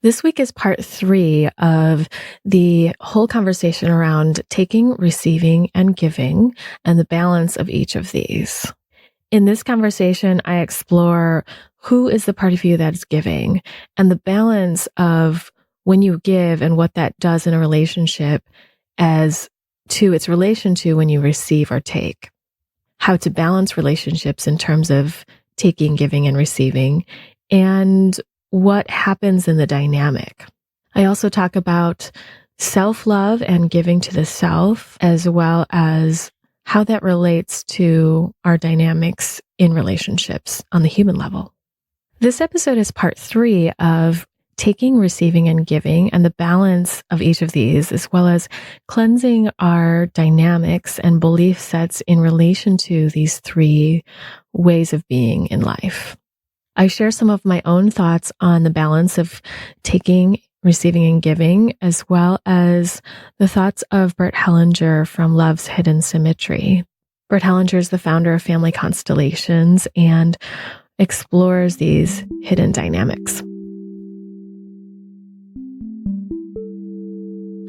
This week is part 3 of the whole conversation around taking, receiving, and giving, and the balance of each of these. In this conversation, I explore who is the part of you that is giving, and the balance of when you give and what that does in a relationship as to its relation to when you receive or take. How to balance relationships in terms of taking, giving, and receiving, and what happens in the dynamic. I also talk about self-love and giving to the self, as well as how that relates to our dynamics in relationships on the human level. This episode is part 3 of taking, receiving, and giving, and the balance of each of these, as well as cleansing our dynamics and belief sets in relation to these 3 ways of being in life. I share some of my own thoughts on the balance of taking, receiving, and giving, as well as the thoughts of Bert Hellinger from Love's Hidden Symmetry. Bert Hellinger is the founder of Family Constellations and explores these hidden dynamics.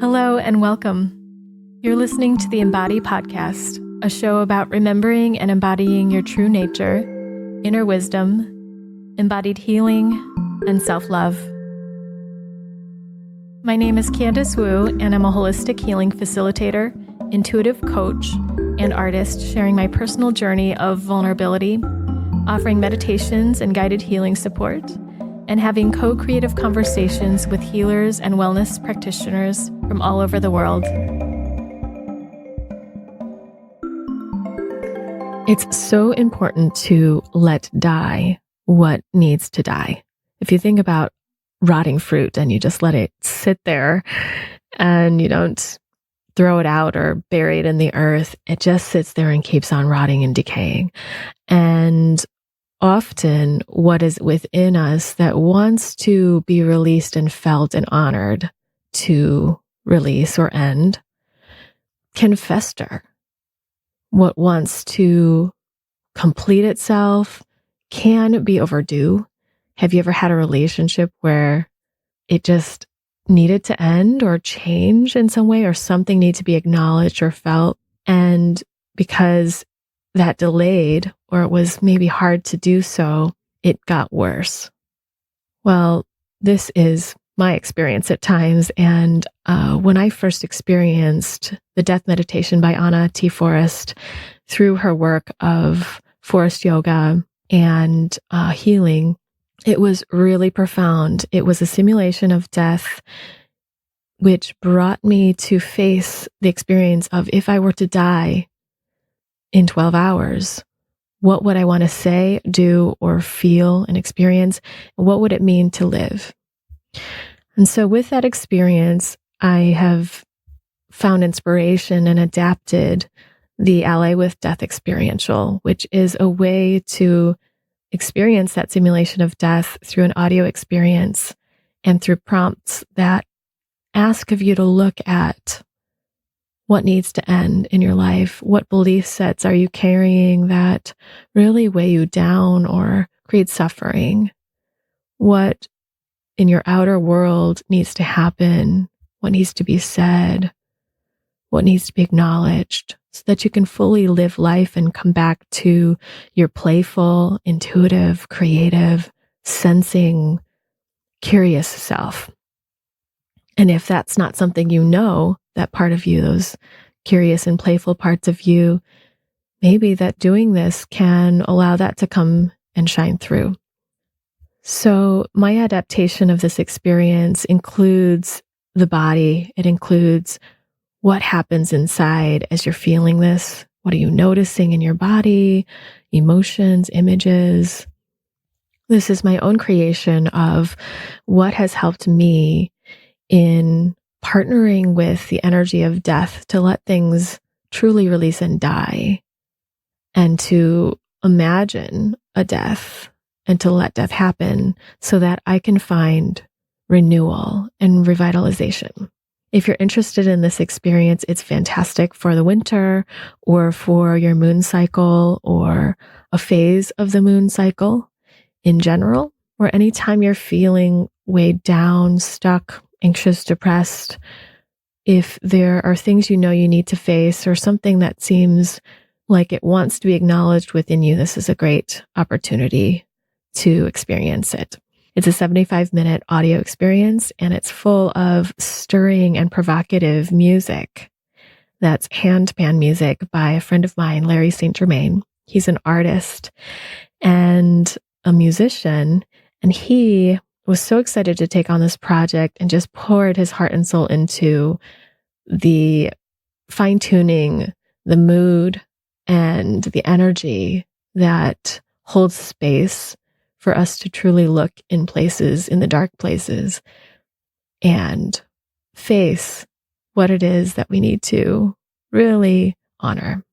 Hello and welcome. You're listening to the Embody Podcast, a show about remembering and embodying your true nature, inner wisdom, embodied healing, and self-love. My name is Candace Wu, and I'm a holistic healing facilitator, intuitive coach, and artist sharing my personal journey of vulnerability, offering meditations and guided healing support, and having co-creative conversations with healers and wellness practitioners from all over the world. It's so important to let die what needs to die. If you think about rotting fruit and you just let it sit there and you don't throw it out or bury it in the earth, it just sits there and keeps on rotting and decaying. And often what is within us that wants to be released and felt and honored to release or end can fester. What wants to complete itself can be overdue. Have you ever had a relationship where it just needed to end or change in some way, or something needed to be acknowledged or felt? And because that delayed, or it was maybe hard to do so, it got worse. Well, this is my experience at times. And when I first experienced the death meditation by Anna T. Forrest through her work of forest yoga and healing, it was really profound. It was a simulation of death, which brought me to face the experience of, if I were to die in 12 hours, what would I want to say, do, or feel and experience? What would it mean to live? And so with that experience, I have found inspiration and adapted the Ally with Death Experiential, which is a way to experience that simulation of death through an audio experience and through prompts that ask of you to look at what needs to end in your life. What belief sets are you carrying that really weigh you down or create suffering? What in your outer world needs to happen? What needs to be said? What needs to be acknowledged, so that you can fully live life and come back to your playful, intuitive, creative, sensing, curious self. And if that's not something you know, that part of you, those curious and playful parts of you, maybe that doing this can allow that to come and shine through. So my adaptation of this experience includes the body. It includes what happens inside as you're feeling this. What are you noticing in your body? Emotions, images. This is my own creation of what has helped me in partnering with the energy of death to let things truly release and die, and to imagine a death and to let death happen so that I can find renewal and revitalization. If you're interested in this experience, it's fantastic for the winter or for your moon cycle or a phase of the moon cycle in general, or anytime you're feeling weighed down, stuck, anxious, depressed, if there are things you know you need to face or something that seems like it wants to be acknowledged within you, this is a great opportunity to experience it. It's a 75-minute audio experience, and it's full of stirring and provocative music. That's handpan music by a friend of mine, Larry St. Germain. He's an artist and a musician, and he was so excited to take on this project and just poured his heart and soul into the fine-tuning, the mood, and the energy that holds space for us to truly look in places, in the dark places, and face what it is that we need to really honor.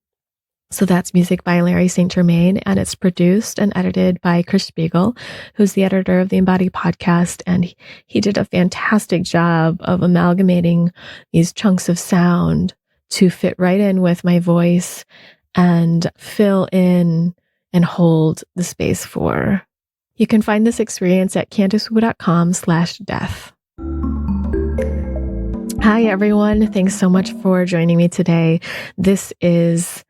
So that's music by Larry St. Germain, and it's produced and edited by Chris Spiegel, who's the editor of the Embody podcast, and he did a fantastic job of amalgamating these chunks of sound to fit right in with my voice and fill in and hold the space for. You can find this experience at candicewu.com/death. Hi, everyone. Thanks so much for joining me today. This is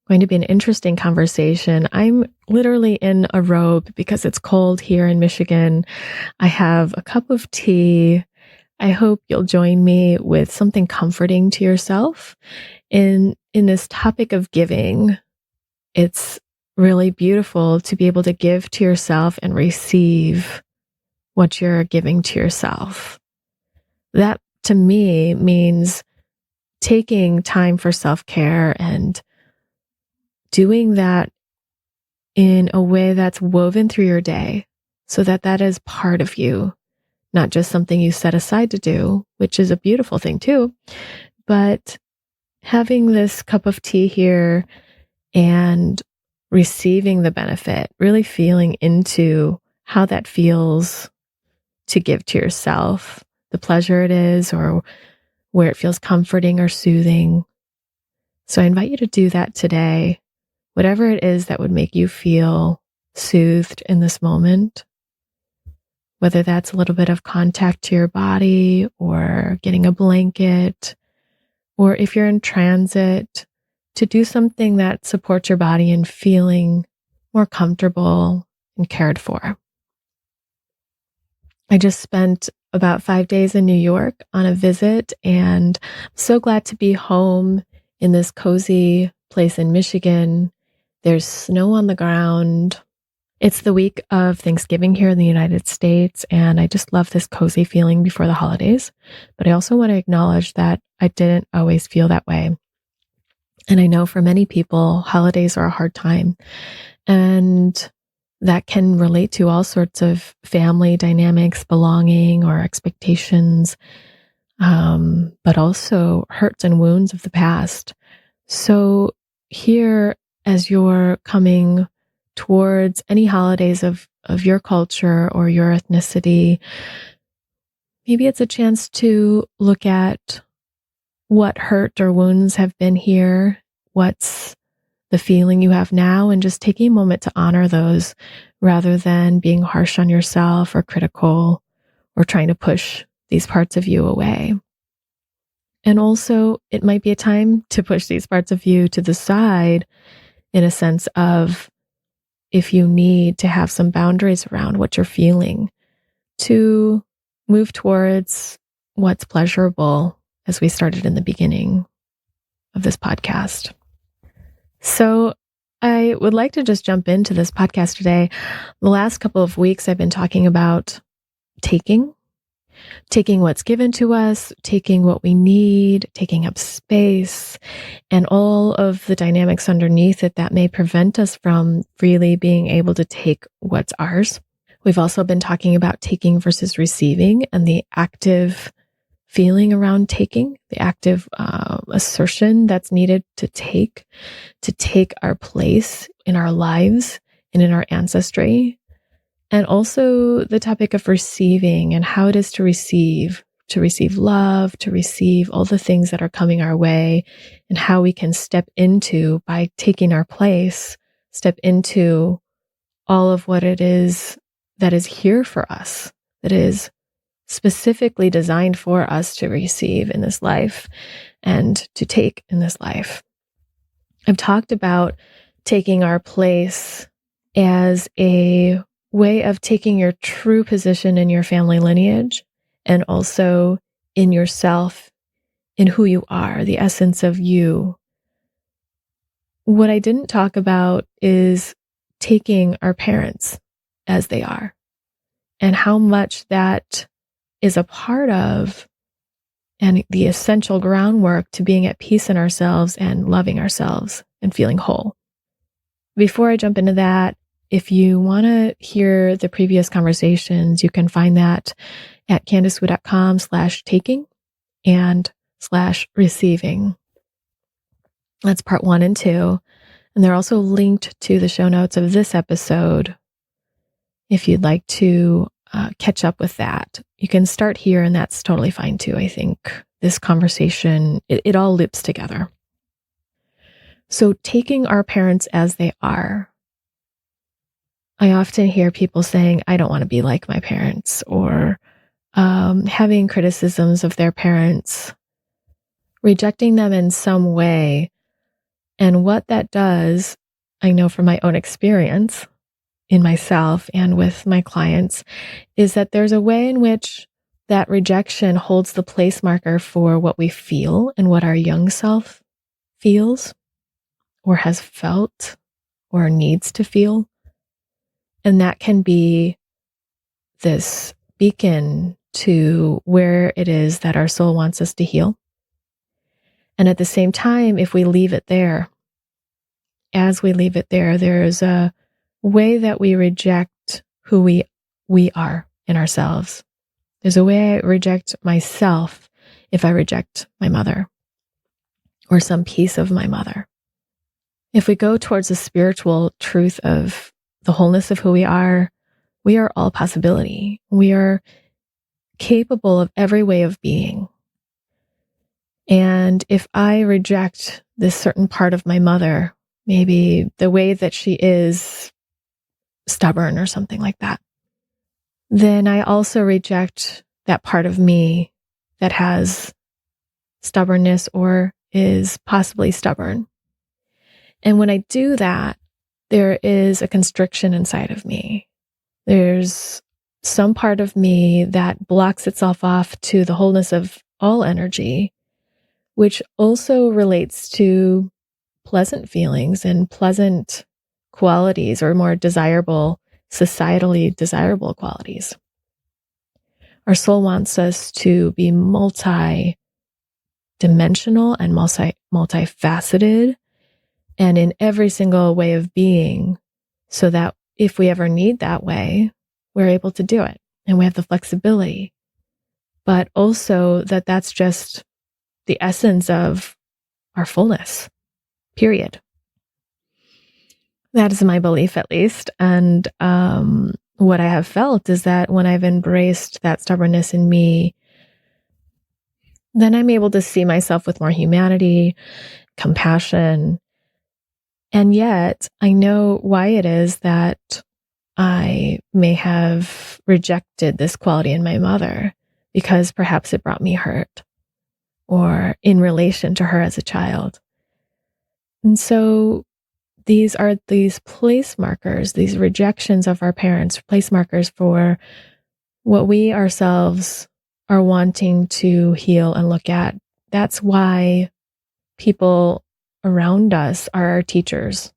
going to be an interesting conversation. I'm literally in a robe because it's cold here in Michigan. I have a cup of tea. I hope you'll join me with something comforting to yourself in this topic of giving. It's really beautiful to be able to give to yourself and receive what you're giving to yourself. That, to me, means taking time for self-care and doing that in a way that's woven through your day so that that is part of you, not just something you set aside to do, which is a beautiful thing too, but having this cup of tea here and receiving the benefit, really feeling into how that feels to give to yourself, the pleasure it is, or where it feels comforting or soothing. So I invite you to do that today, whatever it is that would make you feel soothed in this moment, whether that's a little bit of contact to your body or getting a blanket, or if you're in transit, to do something that supports your body in feeling more comfortable and cared for. I just spent about 5 days in New York on a visit, and I'm so glad to be home in this cozy place in Michigan. There's snow on the ground. It's the week of Thanksgiving here in the United States, and I just love this cozy feeling before the holidays. But I also want to acknowledge that I didn't always feel that way. And I know for many people, holidays are a hard time, and that can relate to all sorts of family dynamics, belonging, or expectations, but also hurts and wounds of the past. So here, as you're coming towards any holidays of your culture or your ethnicity, maybe it's a chance to look at what hurt or wounds have been here, what's the feeling you have now, and just taking a moment to honor those rather than being harsh on yourself or critical or trying to push these parts of you away. And also, it might be a time to push these parts of you to the side in a sense of, if you need to have some boundaries around what you're feeling, to move towards what's pleasurable, as we started in the beginning of this podcast. So I would like to just jump into this podcast today. The last couple of weeks, I've been talking about taking what's given to us, taking what we need, taking up space, and all of the dynamics underneath it that may prevent us from freely being able to take what's ours. We've also been talking about taking versus receiving and the active feeling around taking, the active assertion that's needed to take our place in our lives and in our ancestry. And also the topic of receiving and how it is to receive love, to receive all the things that are coming our way, and how we can step into, by taking our place, step into all of what it is that is here for us, that is specifically designed for us to receive in this life and to take in this life. I've talked about taking our place as a way of taking your true position in your family lineage and also in yourself, in who you are, the essence of you. What I didn't talk about is taking our parents as they are and how much that is a part of and the essential groundwork to being at peace in ourselves and loving ourselves and feeling whole. Before I jump into that, if you want to hear the previous conversations, you can find that at CandiceWu.com/taking and /receiving. That's part 1 and 2. And they're also linked to the show notes of this episode if you'd like to catch up with that. You can start here, and that's totally fine too. I think this conversation, it all loops together. So taking our parents as they are. I often hear people saying, I don't want to be like my parents, or having criticisms of their parents, rejecting them in some way. And what that does, I know from my own experience in myself and with my clients, is that there's a way in which that rejection holds the place marker for what we feel and what our young self feels or has felt or needs to feel. And that can be this beacon to where it is that our soul wants us to heal. And at the same time, if we leave it there, as we leave it there, there's a way that we reject who we are in ourselves. There's a way I reject myself if I reject my mother or some piece of my mother. If we go towards the spiritual truth of the wholeness of who we are all possibility. We are capable of every way of being. And if I reject this certain part of my mother, maybe the way that she is stubborn or something like that, then I also reject that part of me that has stubbornness or is possibly stubborn. And when I do that, there is a constriction inside of me. There's some part of me that blocks itself off to the wholeness of all energy, which also relates to pleasant feelings and pleasant qualities, or more desirable, societally desirable qualities. Our soul wants us to be multi-dimensional and multifaceted and in every single way of being, so that if we ever need that way, we're able to do it and we have the flexibility. But also that's just the essence of our fullness, period. That is my belief, at least. And what I have felt is that when I've embraced that stubbornness in me, then I'm able to see myself with more humanity, compassion. And yet I know why it is that I may have rejected this quality in my mother, because perhaps it brought me hurt, or in relation to her as a child. And so these are these place markers, these rejections of our parents, place markers for what we ourselves are wanting to heal and look at. That's why people around us are our teachers,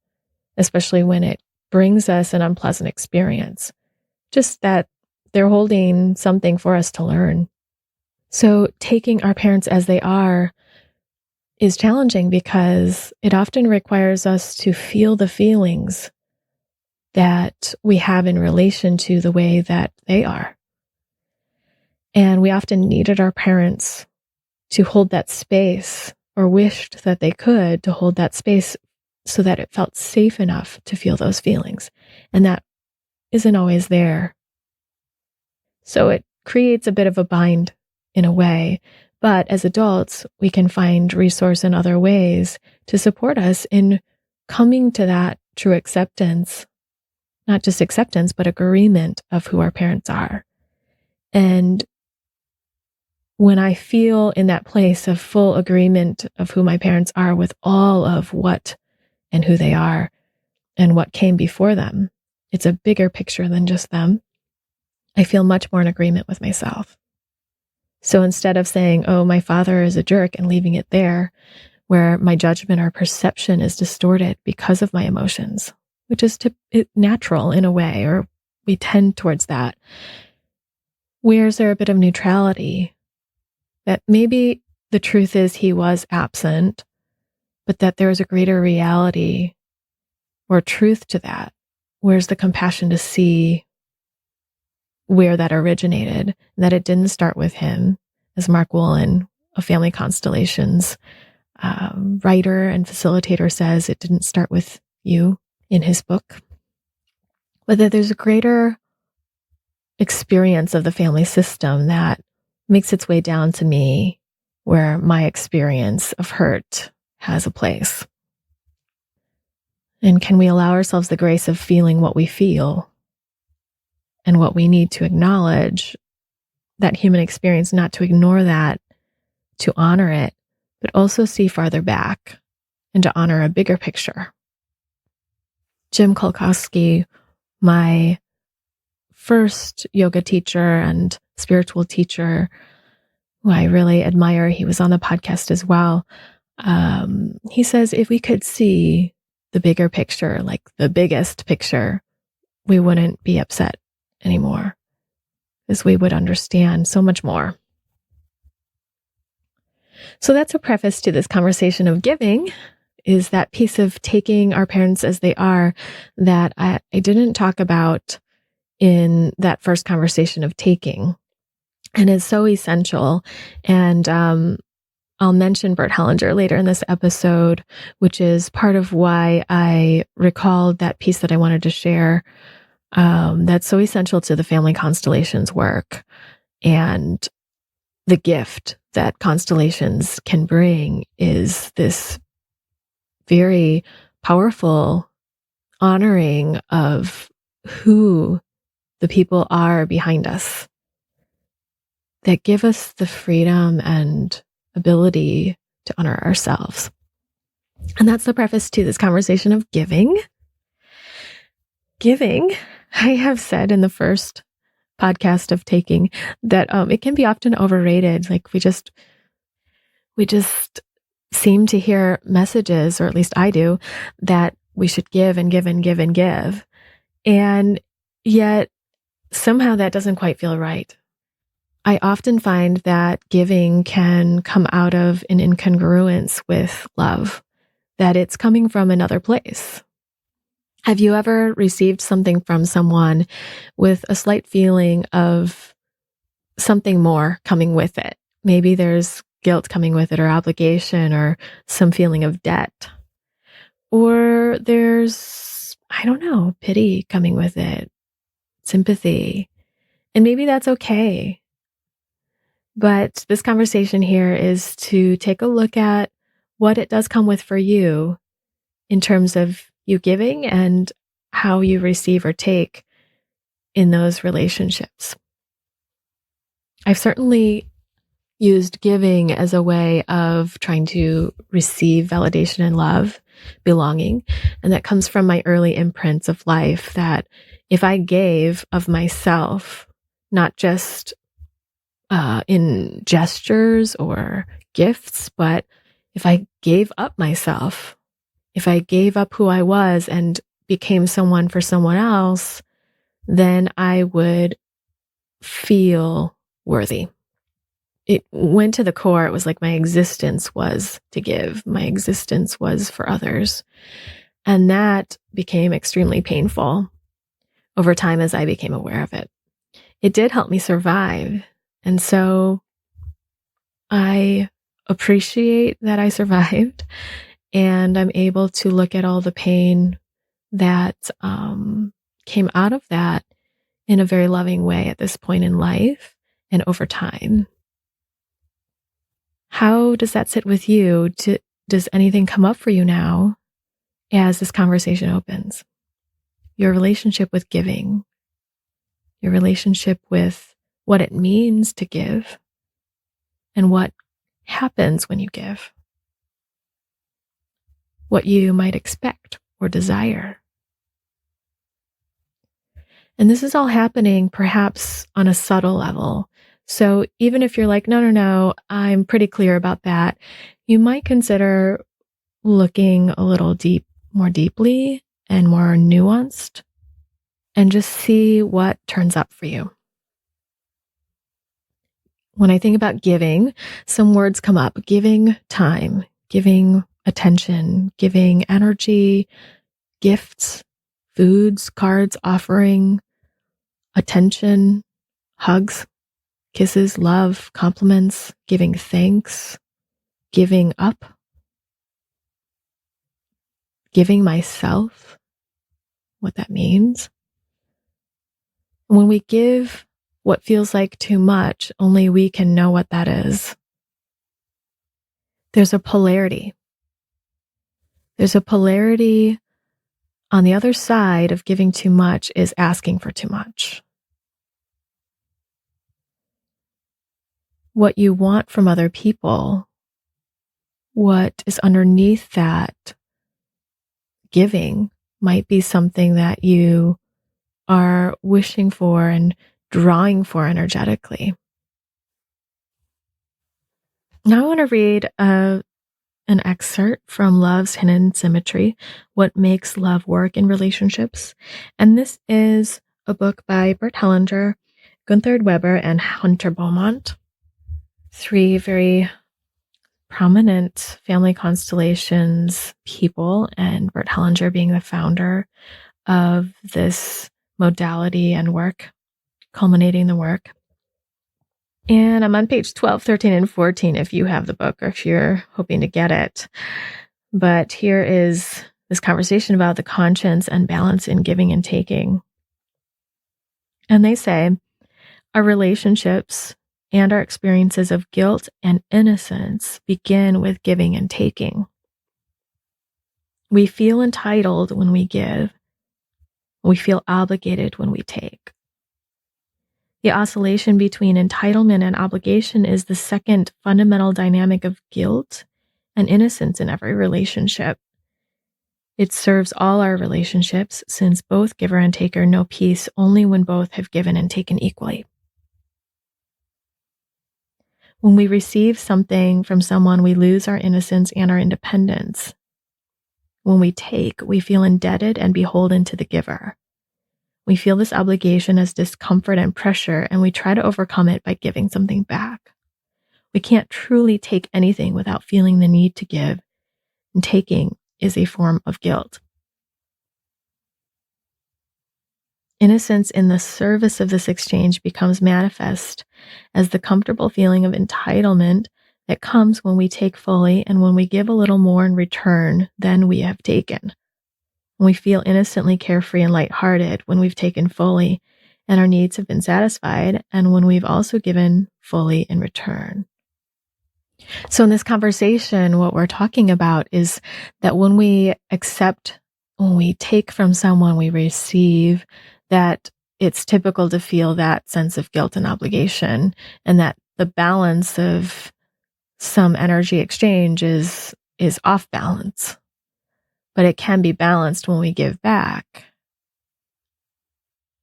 especially when it brings us an unpleasant experience. Just that they're holding something for us to learn. So taking our parents as they are is challenging, because it often requires us to feel the feelings that we have in relation to the way that they are. And we often needed our parents to hold that space, or wished that they could, to hold that space so that it felt safe enough to feel those feelings. And that isn't always there. So it creates a bit of a bind in a way. But as adults, we can find resource in other ways to support us in coming to that true acceptance, not just acceptance, but agreement of who our parents are. And when I feel in that place of full agreement of who my parents are with all of what and who they are and what came before them, it's a bigger picture than just them. I feel much more in agreement with myself. So instead of saying, oh, my father is a jerk and leaving it there, where my judgment or perception is distorted because of my emotions, which is natural in a way, or we tend towards that. Where is there a bit of neutrality? That maybe the truth is he was absent, but that there is a greater reality or truth to that. Where's the compassion to see where that originated, and that it didn't start with him, as Mark Wolin of Family Constellations, writer and facilitator, says, it didn't start with you in his book, but that there's a greater experience of the family system that makes its way down to me, where my experience of hurt has a place. And can we allow ourselves the grace of feeling what we feel and what we need to acknowledge, that human experience, not to ignore that, to honor it, but also see farther back and to honor a bigger picture. Jim Kolkowski, my first yoga teacher and spiritual teacher, who I really admire, he was on the podcast as well. He says, if we could see the bigger picture, like the biggest picture, we wouldn't be upset anymore, because we would understand so much more. So that's a preface to this conversation of giving, is that piece of taking our parents as they are that I didn't talk about in that first conversation of taking, and is so essential. And I'll mention Bert Hellinger later in this episode, which is part of why I recalled that piece that I wanted to share, that's so essential to the Family Constellations work and the gift that constellations can bring is this very powerful honoring of who the people are behind us, that give us the freedom and ability to honor ourselves. And that's the preface to this conversation of giving. Giving, I have said in the first podcast of taking that it can be often overrated. Like we just seem to hear messages, or at least I do, that we should give and give and give and give. And yet somehow that doesn't quite feel right. I often find that giving can come out of an incongruence with love, that it's coming from another place. Have you ever received something from someone with a slight feeling of something more coming with it? Maybe there's guilt coming with it, or obligation, or some feeling of debt. Or there's, I don't know, pity coming with it, sympathy. And maybe that's okay. But this conversation here is to take a look at what it does come with for you in terms of you giving and how you receive or take in those relationships. I've certainly used giving as a way of trying to receive validation and love, belonging. And that comes from my early imprints of life, that if I gave of myself, not just in gestures or gifts, but if I gave up myself, if I gave up who I was and became someone for someone else, then I would feel worthy. It went to the core. It was like my existence was to give. My existence was for others. And that became extremely painful over time as I became aware of it. It did help me survive. And so I appreciate that I survived, and I'm able to look at all the pain that came out of that in a very loving way at this point in life and over time. How does that sit with you? Does anything come up for you now as this conversation opens? Your relationship with giving, your relationship with what it means to give, and what happens when you give, what you might expect or desire. And this is all happening perhaps on a subtle level. So even if you're like, no, I'm pretty clear about that, you might consider looking a little more deeply and more nuanced, and just see what turns up for you. When I think about giving, some words come up: giving time, giving attention, giving energy, gifts, foods, cards, offering, attention, hugs, kisses, love, compliments, giving thanks, giving up, giving myself, what that means. When we give what feels like too much, only we can know what that is. There's a polarity. There's a polarity on the other side of giving too much is asking for too much. What you want from other people, what is underneath that giving, might be something that you are wishing for and drawing for energetically. Now I want to read an excerpt from Love's Hidden Symmetry, What Makes Love Work in Relationships. And this is a book by Bert Hellinger, Gunther Weber, and Hunter Beaumont, three very prominent family constellations people, and Bert Hellinger being the founder of this modality and work, culminating the work. And I'm on page 12, 13, and 14 if you have the book or if you're hoping to get it. But here is this conversation about the conscience and balance in giving and taking. And they say, our relationships and our experiences of guilt and innocence begin with giving and taking. We feel entitled when we give. We feel obligated when we take. The oscillation between entitlement and obligation is the second fundamental dynamic of guilt and innocence in every relationship. It serves all our relationships, since both giver and taker know peace only when both have given and taken equally. When we receive something from someone, we lose our innocence and our independence. When we take, we feel indebted and beholden to the giver. We feel this obligation as discomfort and pressure, and we try to overcome it by giving something back. We can't truly take anything without feeling the need to give, and taking is a form of guilt. Innocence in the service of this exchange becomes manifest as the comfortable feeling of entitlement that comes when we take fully and when we give a little more in return than we have taken. When we feel innocently carefree and lighthearted when we've taken fully and our needs have been satisfied, and when we've also given fully in return. So in this conversation, what we're talking about is that when we accept, when we take from someone, we receive, that it's typical to feel that sense of guilt and obligation, and that the balance of some energy exchange is off balance. But it can be balanced when we give back.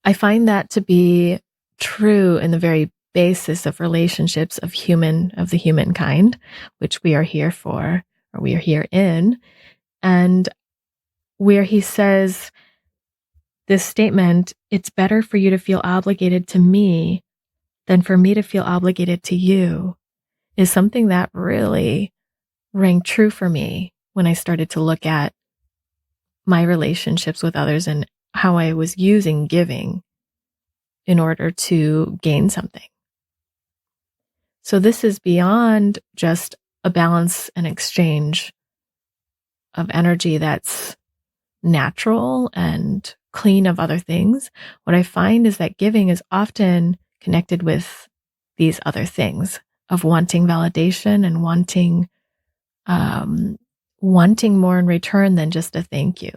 I find that to be true in the very basis of relationships of the humankind, which we are here for, or we are here in, and where he says this statement, it's better for you to feel obligated to me than for me to feel obligated to you, is something that really rang true for me when I started to look at my relationships with others and how I was using giving in order to gain something. So this is beyond just a balance and exchange of energy that's natural and clean of other things. What I find is that giving is often connected with these other things of wanting validation and wanting more in return than just a thank you,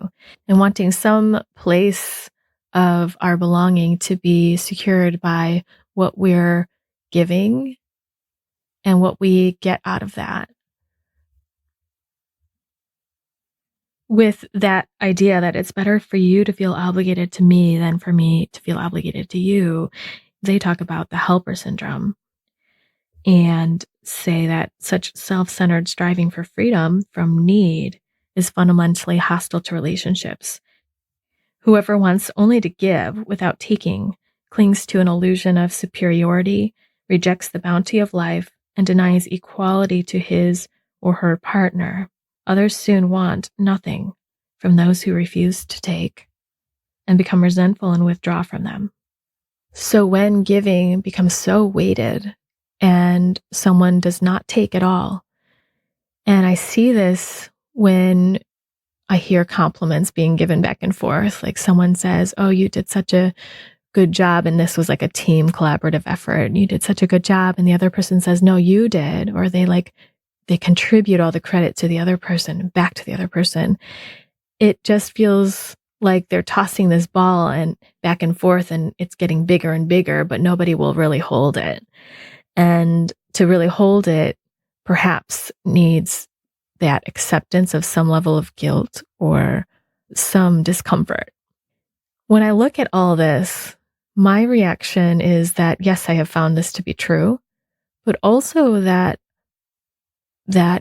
and wanting some place of our belonging to be secured by what we're giving and what we get out of that. With that idea that it's better for you to feel obligated to me than for me to feel obligated to you, they talk about the helper syndrome and say that such self-centered striving for freedom from need is fundamentally hostile to relationships. Whoever wants only to give without taking clings to an illusion of superiority, rejects the bounty of life, and denies equality to his or her partner. Others soon want nothing from those who refuse to take and become resentful and withdraw from them. So when giving becomes so weighted and someone does not take at all, and I see this when I hear compliments being given back and forth, like someone says, "Oh, you did such a good job," and this was like a team collaborative effort. "You did such a good job," and the other person says, "No, you did," or they contribute all the credit to the other person, back to the other person. It just feels like they're tossing this ball and back and forth, and it's getting bigger and bigger, but nobody will really hold it. And to really hold it, perhaps needs that acceptance of some level of guilt or some discomfort. When I look at all this, my reaction is that, yes, I have found this to be true, but also that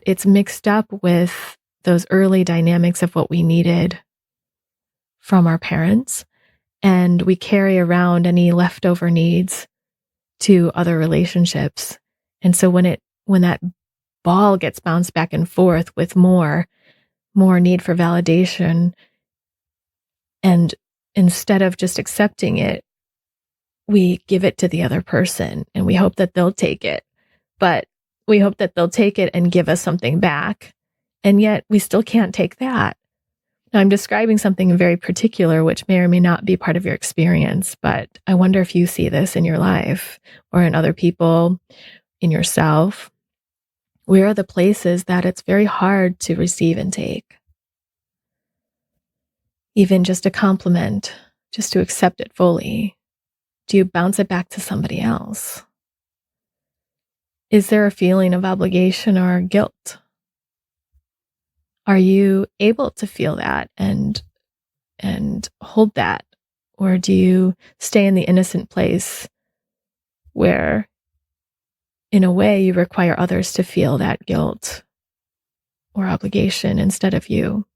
it's mixed up with those early dynamics of what we needed from our parents, and we carry around any leftover needs to other relationships. And so when that ball gets bounced back and forth with more need for validation, and instead of just accepting it, we give it to the other person and we hope that they'll take it. But we hope that they'll take it and give us something back. And yet we still can't take that. Now, I'm describing something very particular, which may or may not be part of your experience, but I wonder if you see this in your life or in other people, in yourself. Where are the places that it's very hard to receive and take? Even just a compliment, just to accept it fully. Do you bounce it back to somebody else? Is there a feeling of obligation or guilt? Are you able to feel that and hold that? Or do you stay in the innocent place where, in a way, you require others to feel that guilt or obligation instead of you?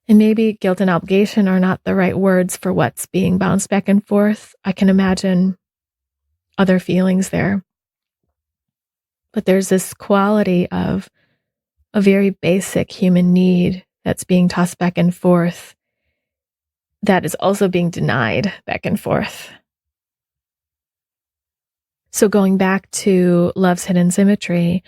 And maybe guilt and obligation are not the right words for what's being bounced back and forth. I can imagine other feelings there. But there's this quality of a very basic human need that's being tossed back and forth that is also being denied back and forth. So going back to Love's Hidden Symmetry,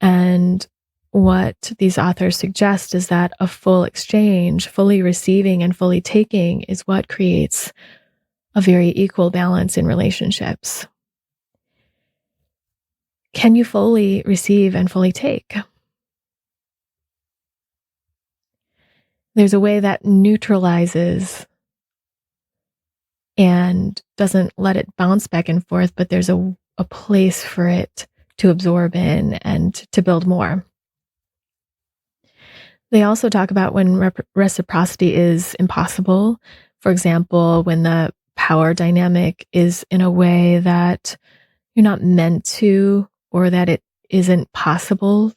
and what these authors suggest is that a full exchange, fully receiving and fully taking, is what creates a very equal balance in relationships. Can you fully receive and fully take? There's a way that neutralizes and doesn't let it bounce back and forth, but there's a place for it to absorb in and to build more. They also talk about when reciprocity is impossible. For example, when the power dynamic is in a way that you're not meant to, or that it isn't possible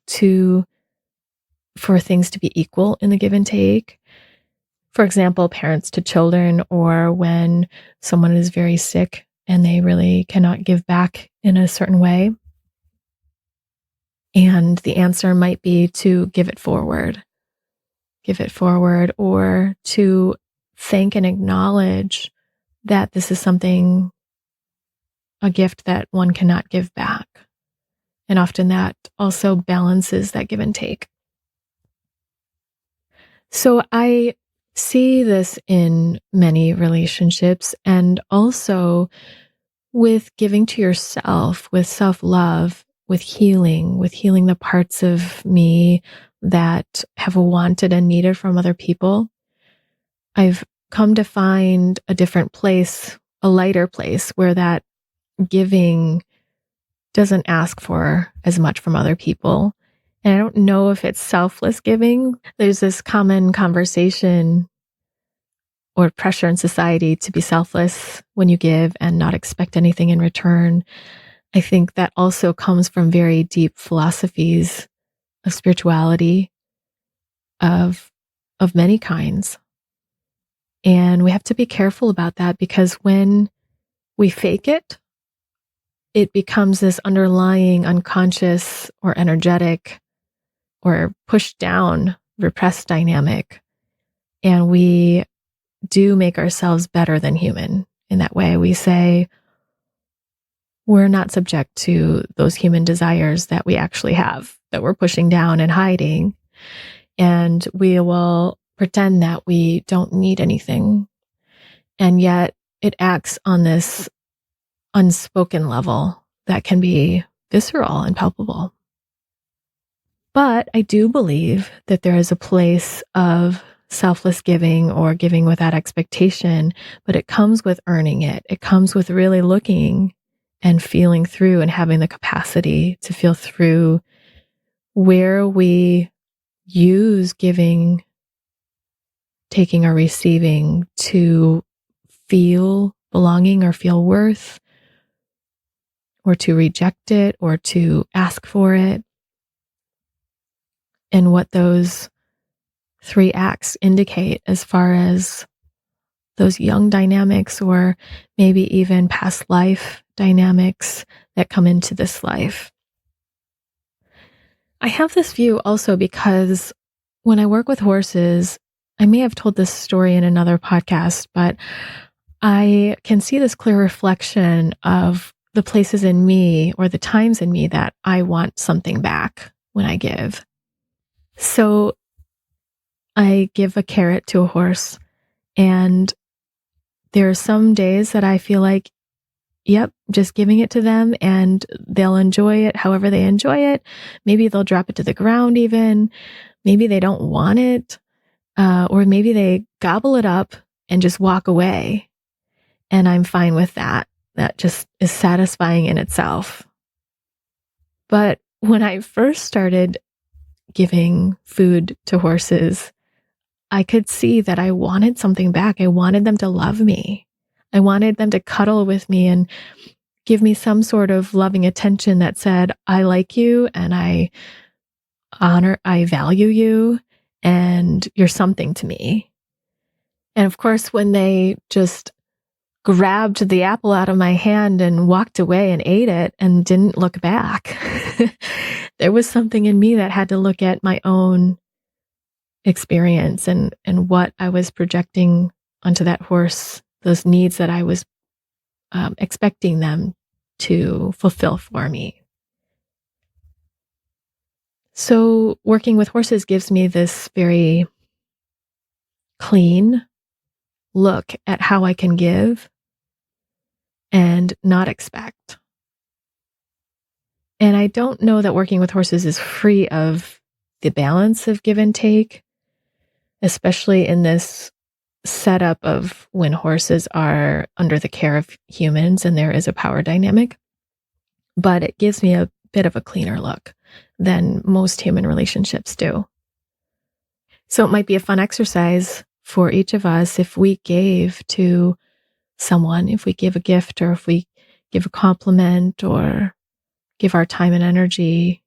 for things to be equal in the give and take. For example, parents to children, or when someone is very sick and they really cannot give back in a certain way. And the answer might be to give it forward, or to thank and acknowledge that this is something, a gift that one cannot give back. And often that also balances that give and take. So I see this in many relationships, and also with giving to yourself, with self-love, with healing the parts of me that have wanted and needed from other people. I've come to find a different place, a lighter place, where that giving doesn't ask for as much from other people. And I don't know if it's selfless giving. There's this common conversation or pressure in society to be selfless when you give and not expect anything in return. I think that also comes from very deep philosophies of spirituality of many kinds. And we have to be careful about that, because when we fake it, it becomes this underlying unconscious or energetic or pushed down repressed dynamic. And we do make ourselves better than human in that way. We say we're not subject to those human desires that we actually have, that we're pushing down and hiding. And we will pretend that we don't need anything. And yet it acts on this unspoken level that can be visceral and palpable. But I do believe that there is a place of selfless giving or giving without expectation, but it comes with earning it. It comes with really looking and feeling through and having the capacity to feel through where we use giving, taking or receiving to feel belonging or feel worth, or to reject it or to ask for it. And what those three acts indicate as far as those young dynamics, or maybe even past life dynamics that come into this life. I have this view also because when I work with horses, I may have told this story in another podcast, but I can see this clear reflection of the places in me or the times in me that I want something back when I give. So I give a carrot to a horse, and there are some days that I feel like, yep, just giving it to them and they'll enjoy it however they enjoy it. Maybe they'll drop it to the ground even. Maybe they don't want it. Or maybe they gobble it up and just walk away. And I'm fine with that. That just is satisfying in itself. But when I first started giving food to horses, I could see that I wanted something back. I wanted them to love me. I wanted them to cuddle with me and give me some sort of loving attention that said, I like you and I value you and you're something to me. And of course, when they just grabbed the apple out of my hand and walked away and ate it and didn't look back, there was something in me that had to look at my own experience and what I was projecting onto that horse, those needs that I was expecting them to fulfill for me. So working with horses gives me this very clean look at how I can give and not expect. And I don't know that working with horses is free of the balance of give and take, especially in this setup of when horses are under the care of humans and there is a power dynamic. But it gives me a bit of a cleaner look than most human relationships do. So it might be a fun exercise for each of us if we gave to someone, if we give a gift or if we give a compliment or give our time and energy,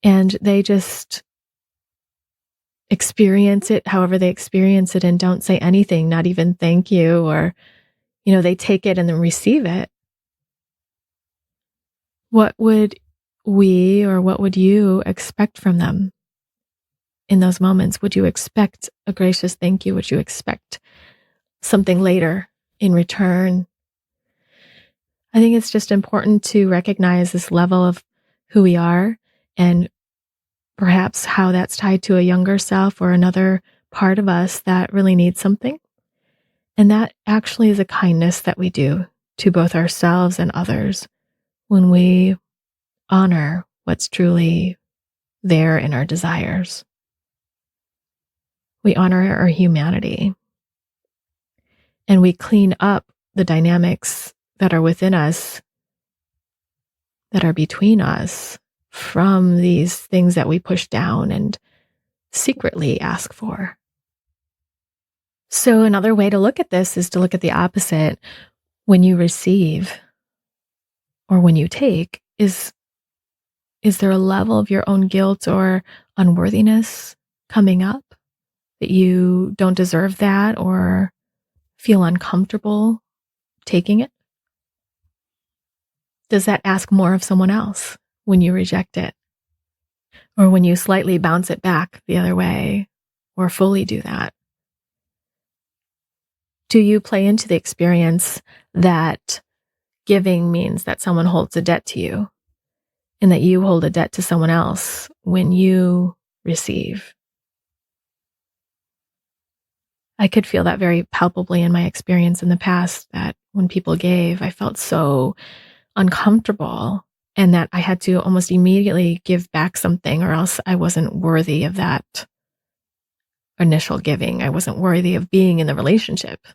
and they just experience it however they experience it and don't say anything, not even thank you, or, they take it and then receive it. What would we or what would you expect from them in those moments? Would you expect a gracious thank you? Would you expect something later in return? I think it's just important to recognize this level of who we are and perhaps how that's tied to a younger self or another part of us that really needs something. And that actually is a kindness that we do to both ourselves and others when we honor what's truly there in our desires. We honor our humanity. And we clean up the dynamics that are within us that are between us from these things that we push down and secretly ask for. So another way to look at this is to look at the opposite. When you receive or when you take, is there a level of your own guilt or unworthiness coming up that you don't deserve that or feel uncomfortable taking it? Does that ask more of someone else when you reject it? Or when you slightly bounce it back the other way or fully do that? Do you play into the experience that giving means that someone holds a debt to you and that you hold a debt to someone else when you receive? I could feel that very palpably in my experience in the past, that when people gave, I felt so uncomfortable and that I had to almost immediately give back something or else I wasn't worthy of that initial giving. I wasn't worthy of being in the relationship.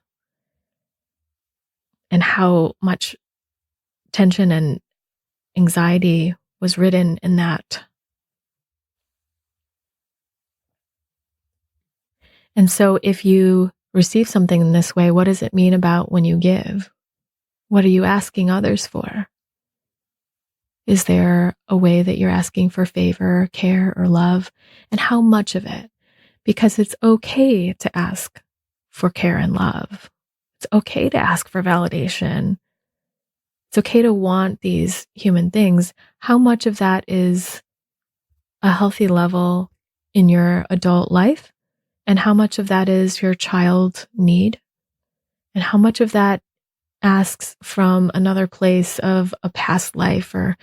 And how much tension and anxiety was ridden in that. And so if you receive something in this way, what does it mean about when you give? What are you asking others for? Is there a way that you're asking for favor, care, or love? And how much of it? Because it's okay to ask for care and love. It's okay to ask for validation. It's okay to want these human things. How much of that is a healthy level in your adult life? And how much of that is your child need? And how much of that asks from another place of a past life or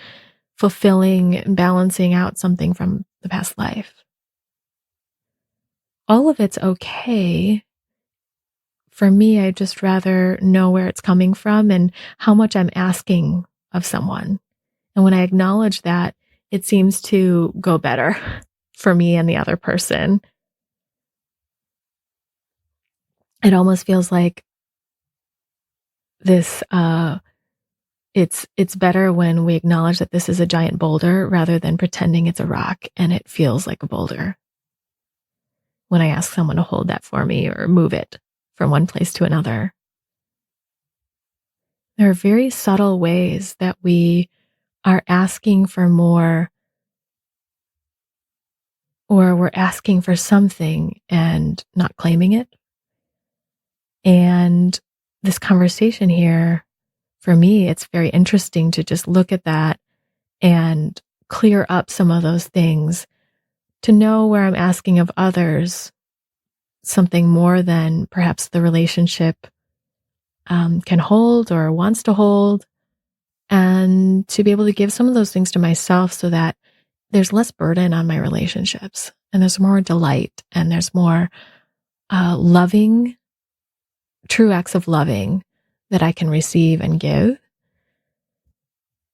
fulfilling and balancing out something from the past life? All of it's okay. For me, I'd just rather know where it's coming from and how much I'm asking of someone. And when I acknowledge that, it seems to go better for me and the other person. It almost feels like this, it's better when we acknowledge that this is a giant boulder rather than pretending it's a rock and it feels like a boulder. When I ask someone to hold that for me or move it from one place to another. There are very subtle ways that we are asking for more, or we're asking for something and not claiming it. And this conversation here, for me, it's very interesting to just look at that and clear up some of those things, to know where I'm asking of others something more than perhaps the relationship can hold or wants to hold, and to be able to give some of those things to myself so that there's less burden on my relationships and there's more delight and there's more loving, true acts of loving that I can receive and give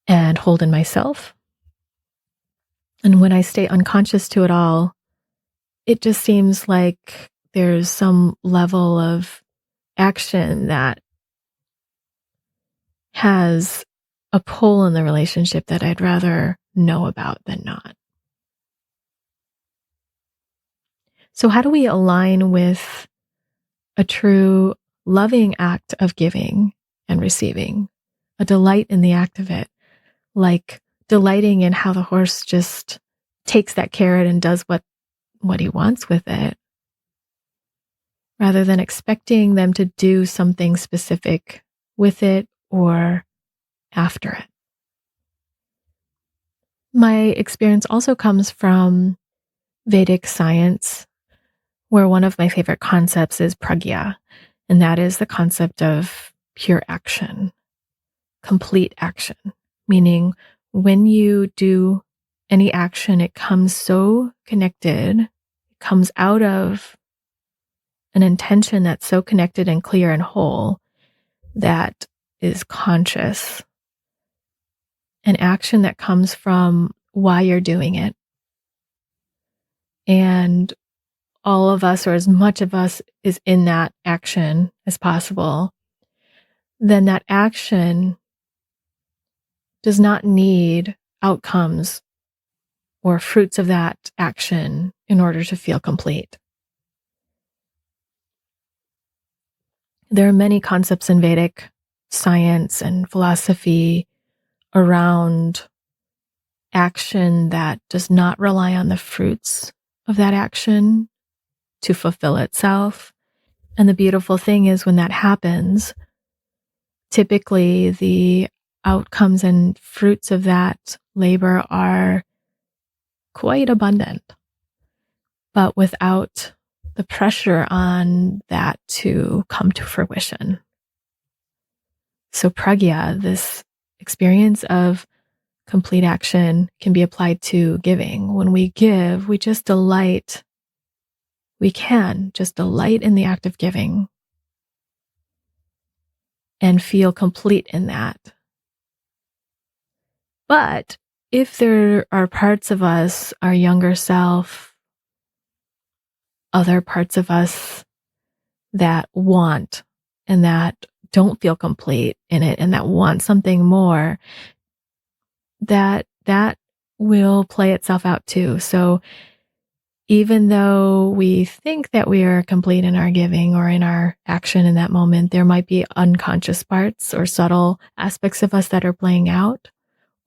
and hold in myself. And when I stay unconscious to it all, it just seems like there's some level of action that has a pull in the relationship that I'd rather know about than not. So how do we align with a true loving act of giving and receiving, a delight in the act of it, like delighting in how the horse just takes that carrot and does what he wants with it, rather than expecting them to do something specific with it or after it. My experience also comes from Vedic science, where one of my favorite concepts is Pragña, and that is the concept of pure action, complete action, meaning when you do any action, it comes so connected, it comes out of an intention that's so connected and clear and whole that is conscious. An action that comes from why you're doing it. And all of us, or as much of us, is in that action as possible. Then that action does not need outcomes or fruits of that action in order to feel complete. There are many concepts in Vedic science and philosophy around action that does not rely on the fruits of that action to fulfill itself. And the beautiful thing is when that happens, typically the outcomes and fruits of that labor are quite abundant, but without the pressure on that to come to fruition. So Pragña, this experience of complete action, can be applied to giving. When we give, we just delight. We can just delight in the act of giving and feel complete in that. But if there are parts of us, our younger self, other parts of us that want and that don't feel complete in it and that want something more, that will play itself out too. So even though we think that we are complete in our giving or in our action in that moment, there might be unconscious parts or subtle aspects of us that are playing out,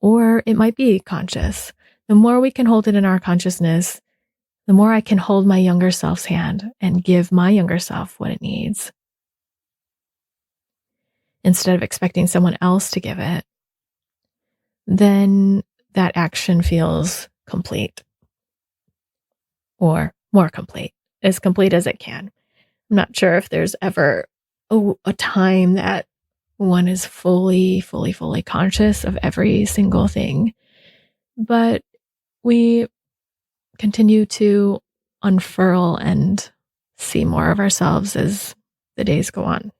or it might be conscious. The more we can hold it in our consciousness, the more I can hold my younger self's hand and give my younger self what it needs, instead of expecting someone else to give it, then that action feels complete, or more complete, as complete as it can. I'm not sure if there's ever a time that one is fully conscious of every single thing, but we continue to unfurl and see more of ourselves as the days go on.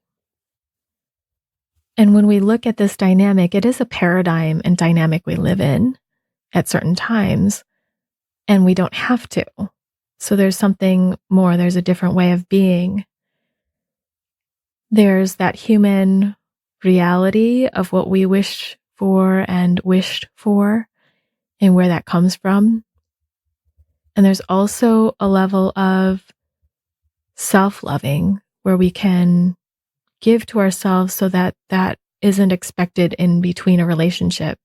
And when we look at this dynamic, it is a paradigm and dynamic we live in at certain times, and we don't have to. So there's something more, there's a different way of being. There's that human reality of what we wish for and wished for and where that comes from. And there's also a level of self-loving where we can give to ourselves so that that isn't expected in between a relationship.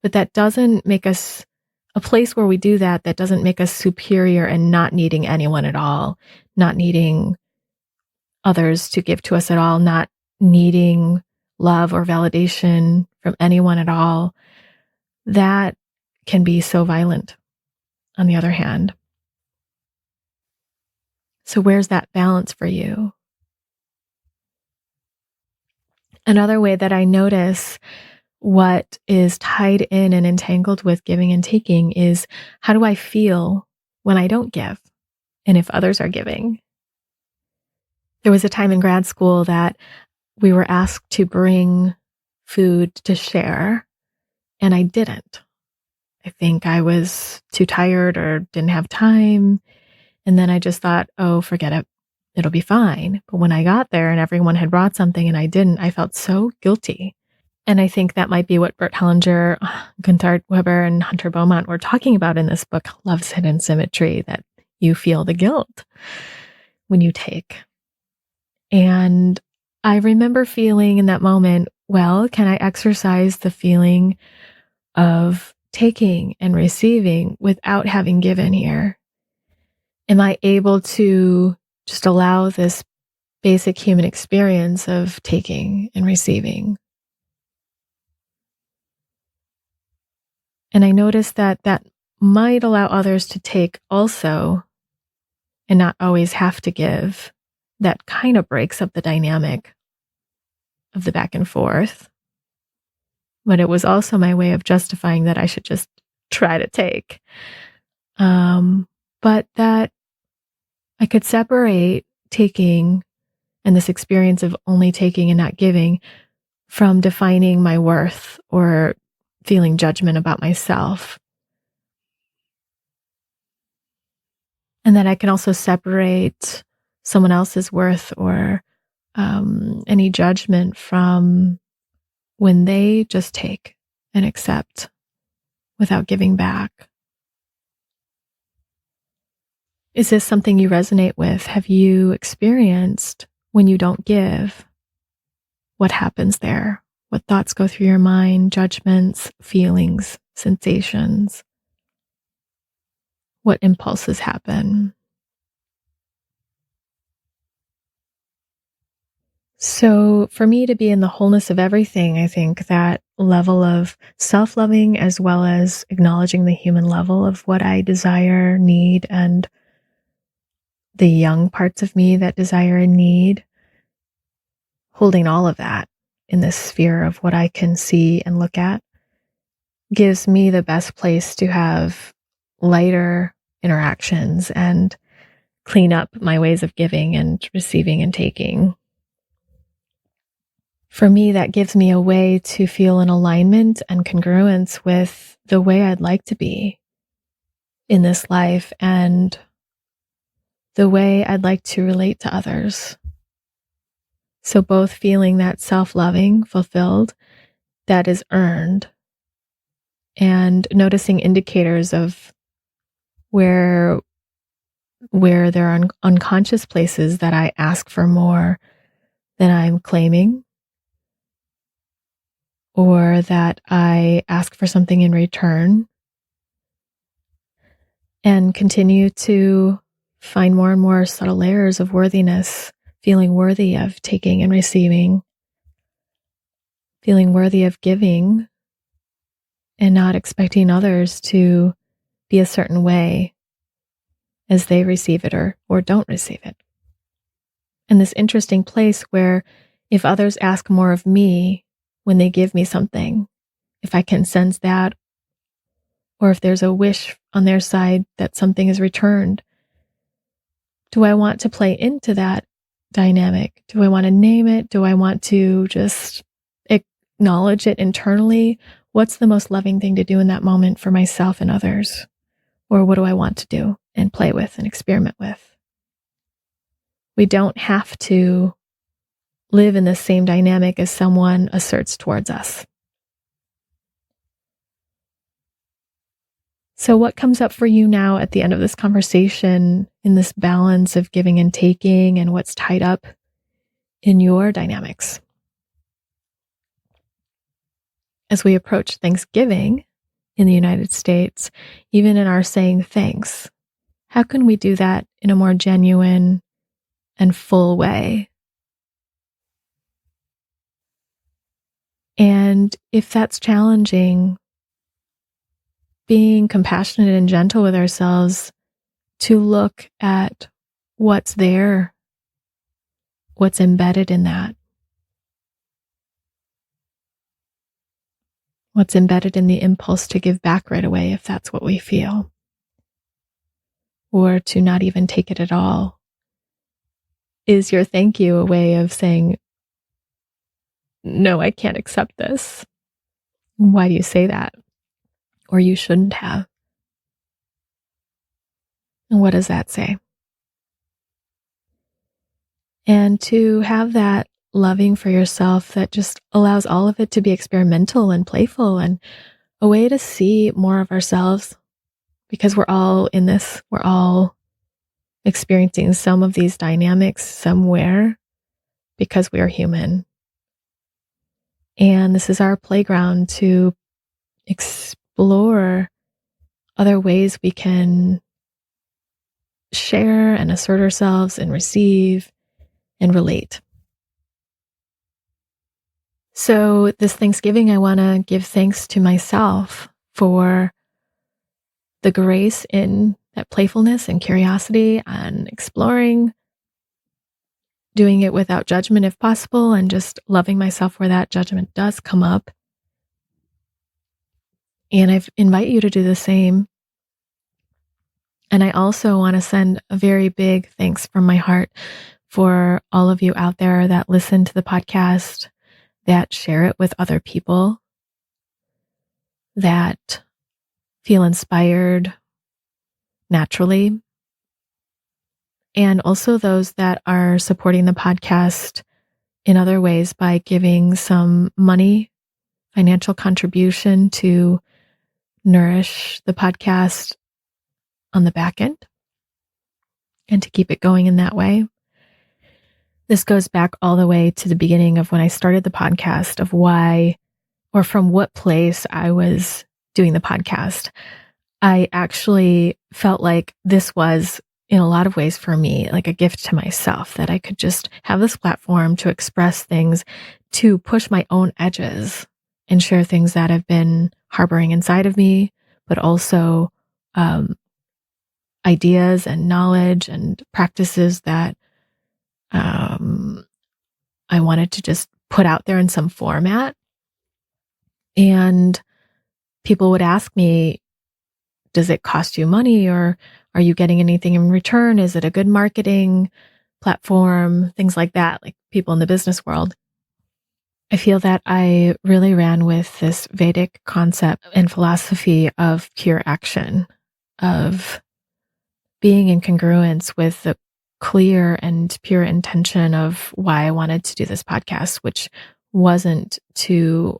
But that doesn't make us a place where we do that, that doesn't make us superior and not needing anyone at all, not needing others to give to us at all, not needing love or validation from anyone at all. That can be so violent, on the other hand. So where's that balance for you? Another way that I notice what is tied in and entangled with giving and taking is, how do I feel when I don't give? And if others are giving? There was a time in grad school that we were asked to bring food to share, and I didn't. I think I was too tired or didn't have time. And then I just thought, oh, forget it. It'll be fine. But when I got there and everyone had brought something and I didn't, I felt so guilty. And I think that might be what Bert Hellinger, Gunther Weber, and Hunter Beaumont were talking about in this book, Love's Hidden Symmetry, that you feel the guilt when you take. And I remember feeling in that moment, well, can I exercise the feeling of taking and receiving without having given here? Am I able to just allow this basic human experience of taking and receiving? And I noticed that that might allow others to take also and not always have to give. That kind of breaks up the dynamic of the back and forth. But it was also my way of justifying that I should just try to take. But that I could separate taking and this experience of only taking and not giving from defining my worth or feeling judgment about myself. And that I can also separate someone else's worth or any judgment from when they just take and accept without giving back. Is this something you resonate with? Have you experienced when you don't give? What happens there? What thoughts go through your mind, judgments, feelings, sensations? What impulses happen? So for me to be in the wholeness of everything, I think that level of self-loving as well as acknowledging the human level of what I desire, need, and the young parts of me that desire and need, holding all of that in this sphere of what I can see and look at, gives me the best place to have lighter interactions and clean up my ways of giving and receiving and taking. For me, that gives me a way to feel in alignment and congruence with the way I'd like to be in this life and the way I'd like to relate to others. So both feeling that self-loving, fulfilled, that is earned, and noticing indicators of where there are unconscious places that I ask for more than I'm claiming, or that I ask for something in return, and continue to find more and more subtle layers of worthiness, feeling worthy of taking and receiving, feeling worthy of giving, and not expecting others to be a certain way as they receive it or don't receive it. And this interesting place where if others ask more of me when they give me something, if I can sense that, or if there's a wish on their side that something is returned, do I want to play into that dynamic? Do I want to name it? Do I want to just acknowledge it internally? What's the most loving thing to do in that moment for myself and others? Or what do I want to do and play with and experiment with? We don't have to live in the same dynamic as someone asserts towards us. So what comes up for you now at the end of this conversation in this balance of giving and taking, and what's tied up in your dynamics? As we approach Thanksgiving in the United States, even in our saying thanks, how can we do that in a more genuine and full way? And if that's challenging, being compassionate and gentle with ourselves to look at what's there, what's embedded in that, what's embedded in the impulse to give back right away if that's what we feel, or to not even take it at all. Is your thank you a way of saying, no, I can't accept this? Why do you say that? Or you shouldn't have? And what does that say? And to have that loving for yourself that just allows all of it to be experimental and playful and a way to see more of ourselves, because we're all in this, we're all experiencing some of these dynamics somewhere because we are human. And this is our playground to explore other ways we can share and assert ourselves and receive and relate. So this Thanksgiving, I want to give thanks to myself for the grace in that playfulness and curiosity and exploring, doing it without judgment if possible, and just loving myself where that judgment does come up. And I invite you to do the same. And I also want to send a very big thanks from my heart for all of you out there that listen to the podcast, that share it with other people, that feel inspired naturally, and also those that are supporting the podcast in other ways by giving some money financial contribution to nourish the podcast on the back end and to keep it going in that way. This goes back all the way to the beginning of when I started the podcast, of why, or from what place I was doing the podcast. I actually felt like this was, in a lot of ways for me, like a gift to myself, that I could just have this platform to express things, to push my own edges and share things that have been harboring inside of me, but also ideas and knowledge and practices that I wanted to just put out there in some format. And people would ask me, does it cost you money, or are you getting anything in return? Is it a good marketing platform? Things like that, like people in the business world. I feel that I really ran with this Vedic concept and philosophy of pure action, of being in congruence with the clear and pure intention of why I wanted to do this podcast, which wasn't to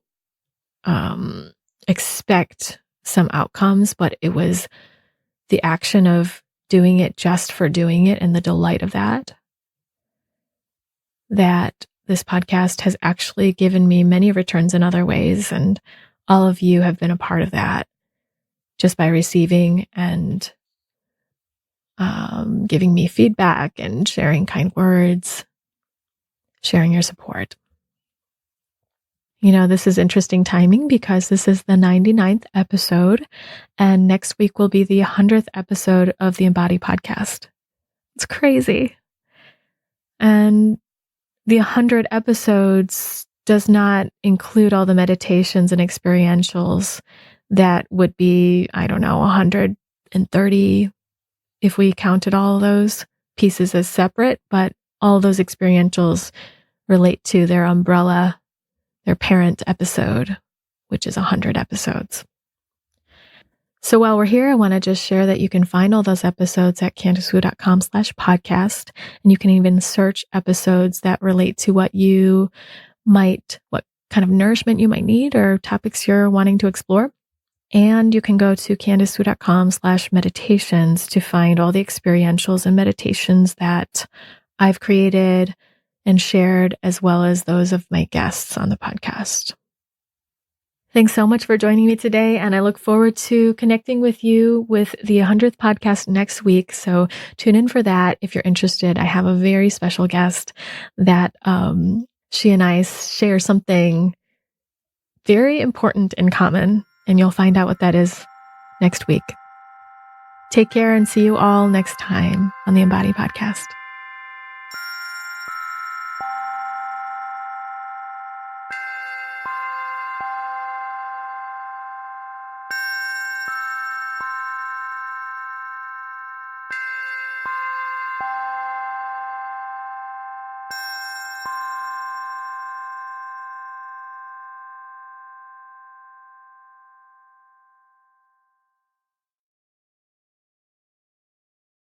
expect some outcomes, but it was the action of doing it just for doing it and the delight of that. That this podcast has actually given me many returns in other ways, and all of you have been a part of that just by receiving and giving me feedback and sharing kind words, sharing your support. You know, this is interesting timing because this is the 99th episode, and next week will be the 100th episode of the Embody podcast. It's crazy. And the 100 episodes does not include all the meditations and experientials that would be, I don't know, 130 if we counted all those pieces as separate, but all those experientials relate to their umbrella, their parent episode, which is 100 episodes. So while we're here, I want to just share that you can find all those episodes at CandiceWu.com/podcast. And you can even search episodes that relate to what kind of nourishment you might need or topics you're wanting to explore. And you can go to CandiceWu.com/meditations to find all the experientials and meditations that I've created and shared, as well as those of my guests on the podcast. Thanks so much for joining me today, and I look forward to connecting with you with the 100th podcast next week. So tune in for that if you're interested. I have a very special guest that she and I share something very important in common, and you'll find out what that is next week. Take care and see you all next time on the Embody Podcast.